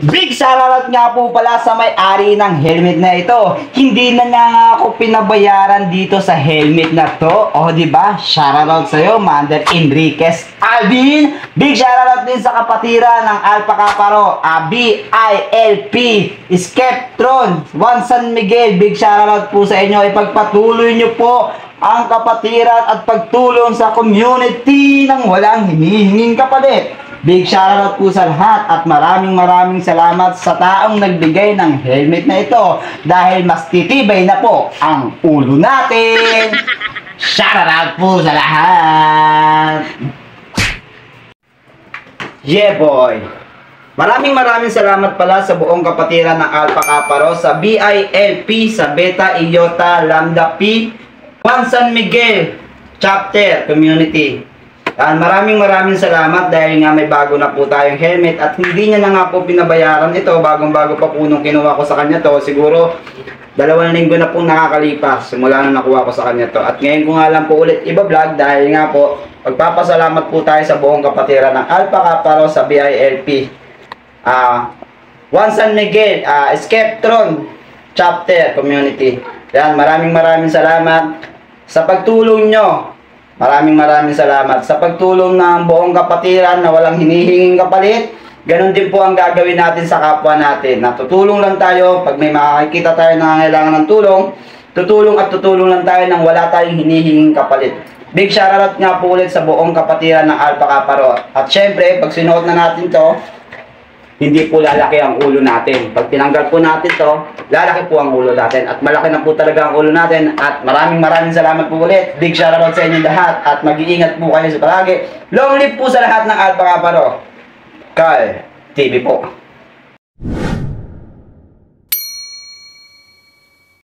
Big shoutout nga po pala sa may-ari ng helmet na ito. Hindi na nga ako pinabayaran dito sa helmet na to. O diba? Shoutout sa'yo, Mander Enriquez Alvin. Big shoutout din sa kapatira ng Alpha Kaparo, BILP Skeptron Juan San Miguel. Big shoutout po sa inyo. Ipagpatuloy nyo po ang kapatiran at pagtulong sa community nang walang hinihinging kapalit. Big shoutout po sa lahat at maraming salamat sa taong nagbigay ng helmet na ito dahil mas titibay na po ang ulo natin. Shoutout po sa lahat. Yeah boy. Maraming salamat pala sa buong kapatiran ng Alpha Kaparo, sa BILP, sa Beta Iota Lambda P Juan San Miguel Chapter Community. Maraming salamat dahil nga may bago na po tayong helmet at hindi niya na nga po pinabayaran ito. Bagong-bago pa po nung kinuha ko sa kanya to. Siguro 2 linggo na po nakakalipas simula na nakuha ko sa kanya to. At ngayon ko nga lang po ulit iba-vlog dahil nga po magpapasalamat po tayo sa buong kapatiran ng Alpha Kaparo, sa BILP Juan San Miguel Skeptron Chapter Community. Yan, maraming salamat sa pagtulong nyo. Maraming salamat sa pagtulong ng buong kapatiran na walang hinihinging kapalit. Ganon din po ang gagawin natin sa kapwa natin. Natutulong lang tayo pag may makikita tayo na kailangan ng tulong. Tutulong lang tayo nang wala tayong hinihinging kapalit. Big shoutout nga po ulit sa buong kapatiran ng Alpha Kaparo. At syempre, pag sinuot na natin to, hindi po lalaki ang ulo natin. Pag tinanggal po natin to, lalaki po ang ulo natin. At malaki na po talaga ang ulo natin. At maraming salamat po ulit. Big shoutout sa inyo lahat. At mag-iingat po kayo sa palagi. Long live po sa lahat ng Alpha Kaparo. Carl TV po.